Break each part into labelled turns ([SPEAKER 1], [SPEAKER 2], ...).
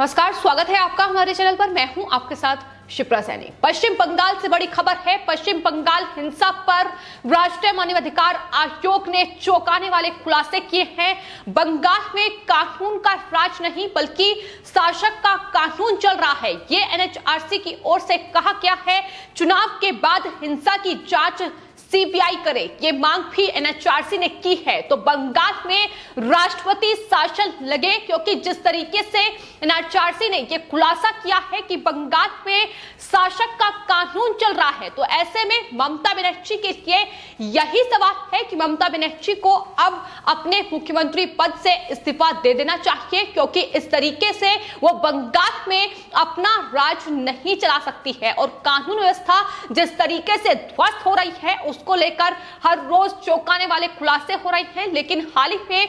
[SPEAKER 1] नमस्कार, स्वागत है आपका हमारे चैनल पर। मैं हूं आपके साथ शिप्रा सैनी। पश्चिम बंगाल से बड़ी खबर है। पश्चिम बंगाल हिंसा पर राष्ट्रीय मानवाधिकार आयोग ने चौंकाने वाले खुलासे किए हैं। बंगाल में कानून का राज नहीं बल्कि शासक का कानून चल रहा है, ये एनएचआरसी की ओर से कहा गया है। चुनाव के बाद हिंसा की जांच सीबीआई करे, ये मांग भी एनएचआरसी ने की है। तो बंगाल में राष्ट्रपति शासन लगे, क्योंकि जिस तरीके से एनएचआरसी ने ये खुलासा किया है कि बंगाल में शासक का कानून चल रहा है, तो ऐसे में ममता बनर्जी के लिए यही सवाल है कि ममता बनर्जी को अब अपने मुख्यमंत्री पद से इस्तीफा दे देना चाहिए, क्योंकि इस तरीके से वो बंगाल में अपना राज नहीं चला सकती है। और कानून व्यवस्था जिस तरीके से ध्वस्त हो रही है, उसको लेकर हर रोज चौंकाने वाले खुलासे हो रहे हैं। लेकिन हाल ही में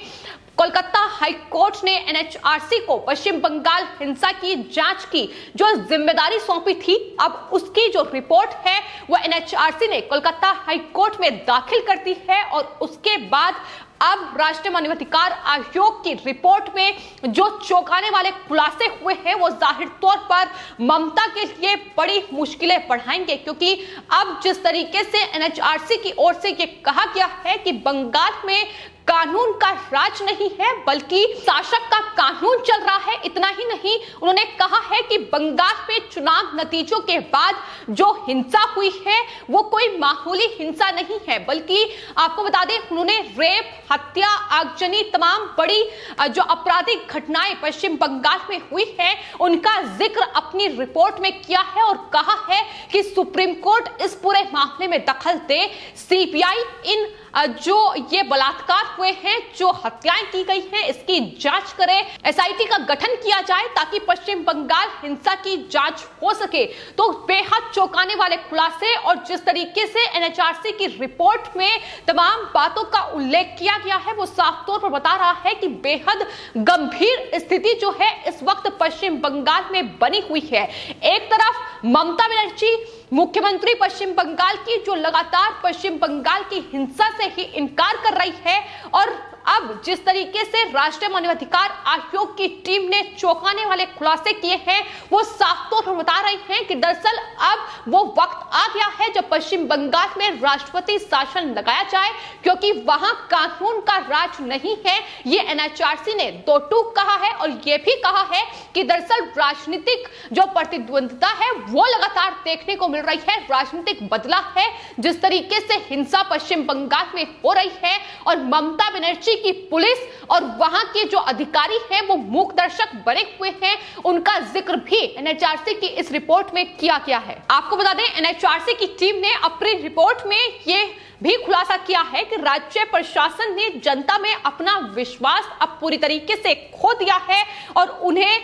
[SPEAKER 1] कोलकाता हाई कोर्ट ने एनएचआरसी को पश्चिम बंगाल हिंसा की जांच की जो जिम्मेदारी सौंपी थी, अब उसकी जो रिपोर्ट है वो एनएचआरसी ने कोलकाता हाई कोर्ट में दाखिल कर दी है। और उसके बाद अब राष्ट्रीय मानवाधिकार आयोग की रिपोर्ट में जो चौंकाने वाले खुलासे हुए हैं वो जाहिर तौर पर ममता के लिए बड़ी मुश्किलें बढ़ाएंगे, क्योंकि अब जिस तरीके से एनएचआरसी की ओर से ये कहा गया है कि बंगाल में कानून का राज नहीं है बल्कि शासक का कानून चल रहा है। इतना ही नहीं, उन्होंने कहा है कि बंगाल में चुनाव नतीजों के बाद जो हिंसा हुई है वो कोई मामूली हिंसा नहीं है, बल्कि आपको बता दें उन्होंने रेप, हत्या, आगजनी, तमाम बड़ी जो आपराधिक घटनाएं पश्चिम बंगाल में हुई है उनका जिक्र अपनी रिपोर्ट में किया है और कहा है कि सुप्रीम कोर्ट इस पूरे मामले में दखल दे, सीबीआई इन जो ये बलात्कार हुए हैं, जो हत्याएं की गई हैं, इसकी जांच करे, एसआईटी का गठन किया जाए ताकि पश्चिम बंगाल हिंसा की जांच हो सके। तो बेहद चौंकाने वाले खुलासे और जिस तरीके से एनएचआरसी की रिपोर्ट में तमाम बातों का उल्लेख किया गया है वो साफ तौर पर बता रहा है कि बेहद गंभीर स्थिति जो है इस वक्त पश्चिम बंगाल में बनी हुई है। एक तरफ ममता बनर्जी मुख्यमंत्री पश्चिम बंगाल की, जो लगातार पश्चिम बंगाल की हिंसा से ही इनकार कर रही है, और अब जिस तरीके से राष्ट्रीय मानवाधिकार आयोग की टीम ने चौंकाने वाले खुलासे किए हैं वो साफ तौर पर बता रहे हैं कि दरअसल अब वो वक्त आ गया है जब पश्चिम बंगाल में राष्ट्रपति शासन लगाया जाए, क्योंकि वहां कानून का राज नहीं है। ये एनएचआरसी ने दो टूक कहा है और ये भी कहा है कि दरअसल राजनीतिक जो प्रतिद्वंद्विता है वो लगातार देखने को मिल रही है, राजनीतिक बदलाव है। जिस तरीके से हिंसा पश्चिम बंगाल में हो रही है और ममता बनर्जी की पुलिस और वहां के जो अधिकारी हैं वो मूक दर्शक बने हुए हैं, उनका जिक्र भी एनएचआरसी की इस रिपोर्ट में किया गया है। आपको बता दें एनएचआरसी की टीम ने अपनी रिपोर्ट में ये भी खुलासा किया है कि राज्य प्रशासन ने जनता में अपना विश्वास अब पूरी तरीके से खो दिया है और उन्हें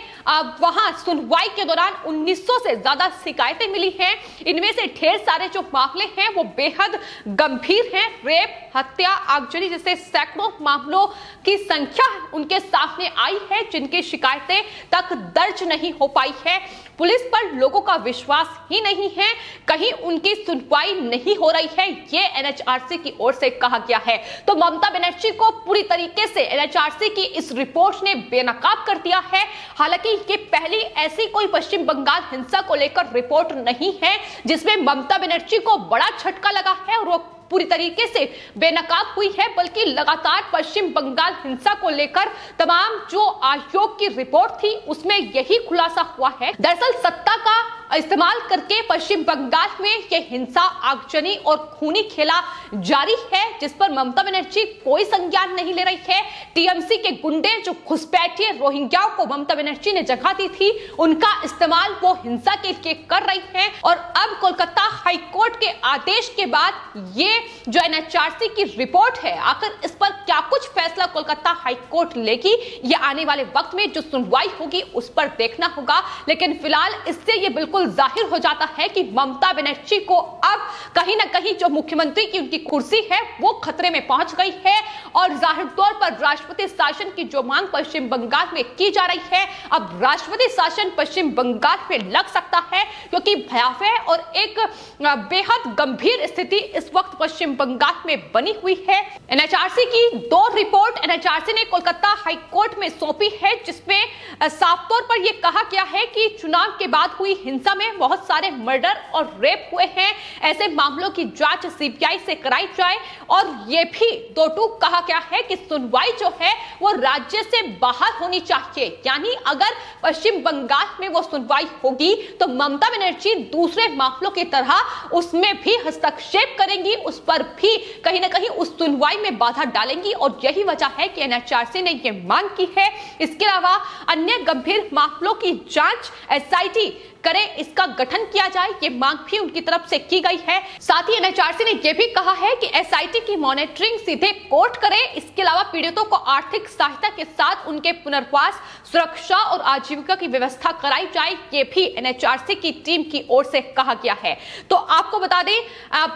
[SPEAKER 1] वहां सुनवाई के दौरान 1900 से ज्यादा शिकायतें मिली हैं। इनमें से ढेर सारे जो मामले हैं वो बेहद गंभीर हैं। रेप, हत्या, आगजनी जैसे सैकड़ों मामलों की संख्या उनके सामने आई है, जिनकी शिकायतें तक दर्ज नहीं हो पाई है। पुलिस पर लोगों का विश्वास ही नहीं है, कहीं उनकी सुनवाई नहीं हो रही है, ये एनएचआरसी की ओर से कहा गया है। तो ममता बनर्जी को पूरी तरीके से एनएचआरसी की इस रिपोर्ट ने बेनकाब कर दिया है। हालांकि ये पहली ऐसी कोई पश्चिम बंगाल हिंसा को लेकर रिपोर्ट नहीं है जिसमें ममता बनर्जी को बड़ा झटका लगा है और वो पूरी तरीके से बेनकाब हुई है, बल्कि लगातार पश्चिम बंगाल हिंसा को लेकर तमाम जो आयोग की रिपोर्ट थी उसमें यही खुलासा हुआ है। दरअसल सत्ता का इस्तेमाल करके पश्चिम बंगाल में यह हिंसा, आगजनी और खूनी खेला जारी है, जिस पर ममता बनर्जी कोई संज्ञान नहीं ले रही है। टीएमसी के गुंडे जो घुसपैठिए रोहिंग्याओं को ममता बनर्जी ने जगह दी थी, उनका इस्तेमाल वो हिंसा के लिए कर रही है। और अब कोलकाता हाई कोर्ट के आदेश के बाद ये जो एनएचआरसी की रिपोर्ट है, आखिर इस पर क्या कुछ फैसला कोलकाता हाई कोर्ट लेगी, ये आने वाले वक्त में जो सुनवाई होगी उस पर देखना होगा। लेकिन फिलहाल इससे ये बिल्कुल जाहिर हो जाता है कि ममता बनर्जी को अब कहीं ना कहीं जो मुख्यमंत्री की उनकी कुर्सी है वो खतरे में पहुंच गई है और जाहिर तौर पर राष्ट्रपति शासन की जो मांग पश्चिम बंगाल में की जा रही है, अब राष्ट्रपति शासन पश्चिम बंगाल में लग सकता है, क्योंकि भयावह और एक बेहद गंभीर स्थिति इस वक्त पश्चिम बंगाल में बनी हुई है। एनएचआरसी की 2 रिपोर्ट एनएचआरसी ने कोलकाता हाईकोर्ट में सौंपी है, जिसमें साफ तौर पर यह कहा गया है कि चुनाव के बाद हुई हिंसा में बहुत सारे मर्डर और रेप हुए हैं, ऐसे मामलों की जांच सीबीआई से कराई जाए और यह भी 2 कहा गया है कि सुनवाई जो है वो राज्य से बाहर होनी चाहिए, यानी अगर पश्चिम बंगाल में वो सुनवाई होगी तो ममता बनर्जी दूसरे मामलों की तरह उसमें भी हस्तक्षेप करेंगी, उस पर भी कहीं ना कहीं उस सुनवाई में बाधा डालेंगी और यही वजह है कि एनएचआरसी ने यह मांग की है। इसके अलावा अन्य गंभीर मामलों की जांच एसआईटी करे, इसका गठन किया जाए, ये मांग भी उनकी तरफ से की गई है। साथ ही एनएचआरसी ने यह भी कहा है कि एसआईटी की मॉनिटरिंग सीधे कोर्ट करे। इसके अलावा पीड़ितों को आर्थिक सहायता के साथ उनके पुनर्वास, सुरक्षा और आजीविका की व्यवस्था कराई जाए, ये भी एनएचआरसी की टीम की ओर से कहा गया है। तो आपको बता दें,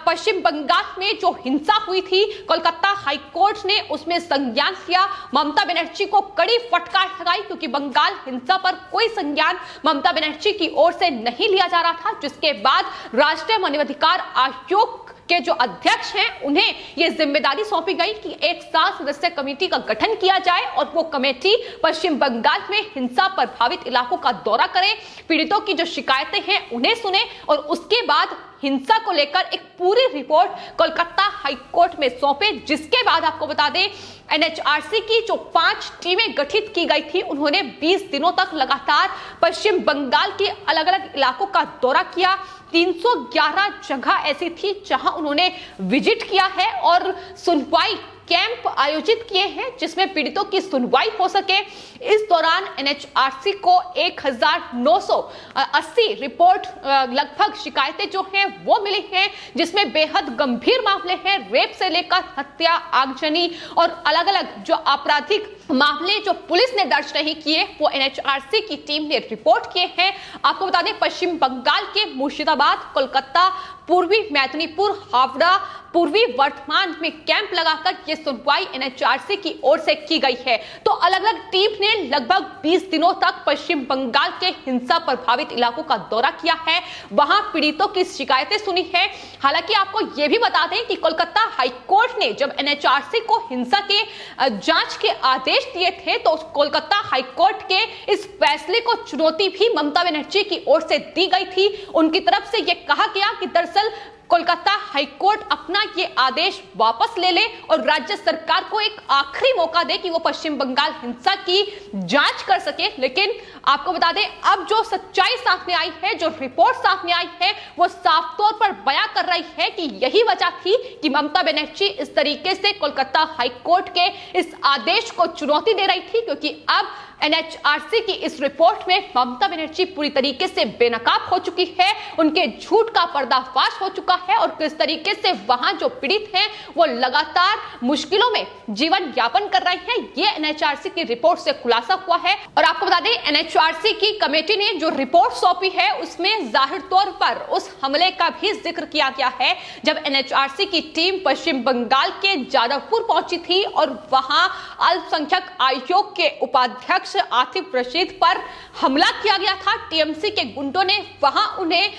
[SPEAKER 1] पश्चिम बंगाल में जो हिंसा हुई थी, कोलकाता हाईकोर्ट ने उसमें संज्ञान लिया, ममता बनर्जी को कड़ी फटकार लगाई, क्योंकि बंगाल हिंसा पर कोई संज्ञान ममता बनर्जी की ओर से नहीं लिया जा रहा था, जिसके बाद राष्ट्रीय मानवाधिकार आयोग के जो अध्यक्ष हैं उन्हें यह जिम्मेदारी सौंपी गई कि एक 7 सदस्यीय कमेटी का गठन किया जाए और वो कमेटी पश्चिम बंगाल में हिंसा प्रभावित इलाकों का दौरा करे, पीड़ितों की जो शिकायतें हैं उन्हें सुने और उसके बाद हिंसा को लेकर एक पूरी रिपोर्ट कोलकाता हाईकोर्ट में सौंपे। जिसके बाद आपको बता दें, एनएचआरसी की जो 5 टीमें गठित की गई थी, उन्होंने 20 दिनों तक लगातार पश्चिम बंगाल के अलग अलग इलाकों का दौरा किया। 311 जगह ऐसी थी जहां उन्होंने विजिट किया है और सुनवाई कैंप आयोजित किए हैं, जिसमें पीड़ितों की सुनवाई हो सके। इस दौरान एनएचआरसी को 1980 रिपोर्ट लगभग शिकायतें जो हैं वो मिली हैं, जिसमें बेहद गंभीर मामले हैं, रेप से लेकर हत्या, आगजनी और अलग अलग जो आपराधिक मामले जो पुलिस ने दर्ज नहीं किए वो एनएचआरसी की टीम ने रिपोर्ट किए हैं। आपको बता दें, पश्चिम बंगाल के मुर्शिदाबाद, कोलकाता, पूर्वी मेदिनीपुर, हावड़ा, पूर्वी वर्धमान में कैंप लगाकर यह सुनवाई एनएचआरसी की ओर से की गई है। तो अलग अलग टीम ने लगभग 20 दिनों तक पश्चिम बंगाल के हिंसा प्रभावित इलाकों का दौरा किया है, वहां पीड़ितों की शिकायतें सुनी है। हालांकि आपको यह भी बता दें कि कोलकाता हाईकोर्ट ने जब एनएचआरसी को हिंसा के जांच के आदेश दिए थे तो कोलकाता हाईकोर्ट के इस फैसले को चुनौती भी ममता बनर्जी की ओर से दी गई थी। उनकी तरफ से यह कहा गया कि दरअसल कोलकाता हाईकोर्ट अपना ये आदेश वापस ले ले और राज्य सरकार को एक आखिरी मौका दे कि वो पश्चिम बंगाल हिंसा की जांच कर सके। लेकिन आपको बता दें, अब जो सच्चाई सामने आई है, जो रिपोर्ट सामने आई है, वो साफ तौर पर बयां कर रही है कि यही वजह थी कि ममता बनर्जी इस तरीके से कोलकाता हाईकोर्ट के इस आदेश को चुनौती दे रही थी, क्योंकि अब एनएचआरसी की इस रिपोर्ट में ममता बनर्जी पूरी तरीके से बेनकाब हो चुकी है, उनके झूठ का पर्दाफाश हो चुका है और किस तरीके से वहां जो पीड़ित हैं वो लगातार मुश्किलों में जीवन यापन कर रहे हैं, ये एनएचआरसी की रिपोर्ट से खुलासा हुआ है। और आपको बता दें, एनएचआरसी की कमेटी ने जो रिपोर्ट सौंपी है उसमें जाहिर तौर पर उस हमले का भी जिक्र किया गया है जब एनएचआरसी की टीम पश्चिम बंगाल के जादवपुर पहुंची थी और वहां अल्पसंख्यक आयोग के उपाध्यक्ष आतिफ रशीद पर हमला किया गया था। टीएमसी के गुंडों ने वहां उन्हें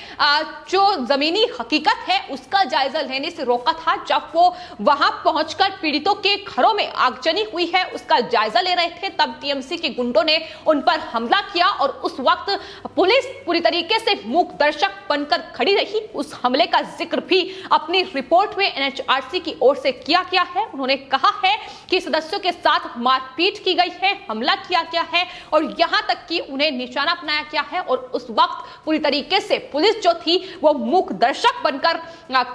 [SPEAKER 1] जो जमीनी हकीकत है उसका जायजा लेने से रोका था। जब वो वहां पहुंचकर पीड़ितों के घरों में आगजनी हुई है उसका जायजा ले रहे थे, तब टीएमसी के गुंडों ने उन पर हमला किया और उस वक्त पुलिस पूरी तरीके से मूक दर्शक बनकर खड़ी रही। उस हमले का जिक्र भी अपनी रिपोर्ट में एनएचआरसी की ओर से किया गया है। उन्होंने कहा है कि सदस्यों के साथ मारपीट की गई है, हमला किया गया है और यहां तक कि उन्हें निशाना बनाया गया है और उस वक्त पूरी तरीके से पुलिस जो थी वो मूक दर्शक बनकर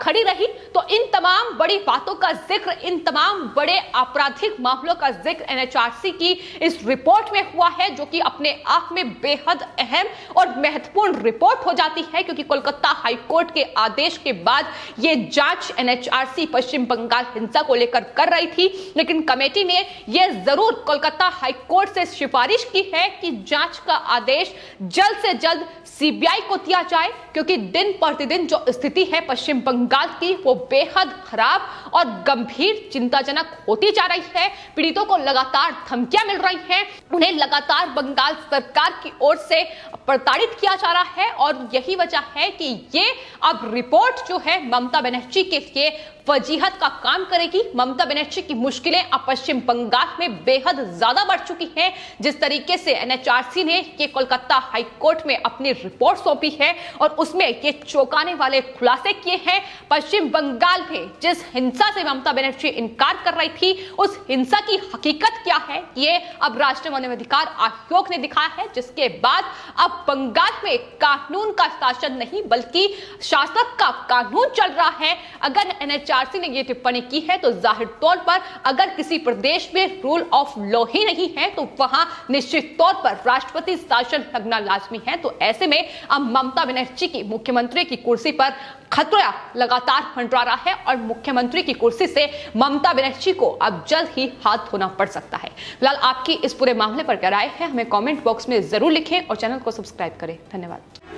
[SPEAKER 1] खड़ी रही। तो इन तमाम बड़ी बातों का जिक्र, इन तमाम बड़े आपराधिक मामलों का जिक्र एनएचआरसी की इस रिपोर्ट में हुआ है, जो कि अपने आप में बेहद अहम और महत्वपूर्ण रिपोर्ट हो जाती है, क्योंकि कोलकाता हाईकोर्ट के आदेश के बाद ये जांच एनएचआरसी पश्चिम बंगाल हिंसा को लेकर कर रही थी। लेकिन कमेटी ने यह जरूर कोलकाता हाईकोर्ट से सिफारिश की है कि जांच का आदेश जल्द से जल्द सीबीआई को दिया जाए, क्योंकि दिन प्रतिदिन जो स्थिति है पश्चिम बंगाल की वो बेहद खराब और गंभीर चिंताजनक होती जा रही है। पीड़ितों को लगातार धमकियां मिल रही हैं, उन्हें लगातार बंगाल सरकार की ओर से प्रताड़ित किया जा रहा है और यही वजह है कि ये अब रिपोर्ट जो है ममता बनर्जी के लिए वजीहत का काम करेगी। ममता बनर्जी की मुश्किलें अब पश्चिम बंगाल में बेहद ज्यादा बढ़ चुकी हैं। जिस तरीके से एनएचआरसी ने ये कोलकाता हाई कोर्ट में अपनी रिपोर्ट सौंपी है और उसमें ये चौंकाने वाले खुलासे किए हैं। पश्चिम बंगाल में जिस हिंसा से ममता बनर्जी इनकार कर रही थी, उस हिंसा की हकीकत क्या है ये अब राष्ट्रीय मानवाधिकार आयोग ने दिखाया है, जिसके बाद अब बंगाल में कानून का शासन नहीं बल्कि शासक का कानून चल रहा है। अगर एनएचआरसी ने यह टिप्पणी की है तो जाहिर तौर पर अगर किसी प्रदेश में रूल ऑफ लॉ ही नहीं है तो वहां निश्चित तौर पर राष्ट्रपति शासन लगना लाजमी है। तो ऐसे में अब ममता बनर्जी की मुख्यमंत्री की कुर्सी पर खतरा लगातार मंडरा रहा है और मुख्यमंत्री की कुर्सी से ममता बनर्जी को अब जल्द ही हाथ धोना पड़ सकता है। फिलहाल आपकी इस पूरे मामले पर क्या राय है हमें कमेंट बॉक्स में जरूर लिखें और चैनल को सब्सक्राइब करें। धन्यवाद।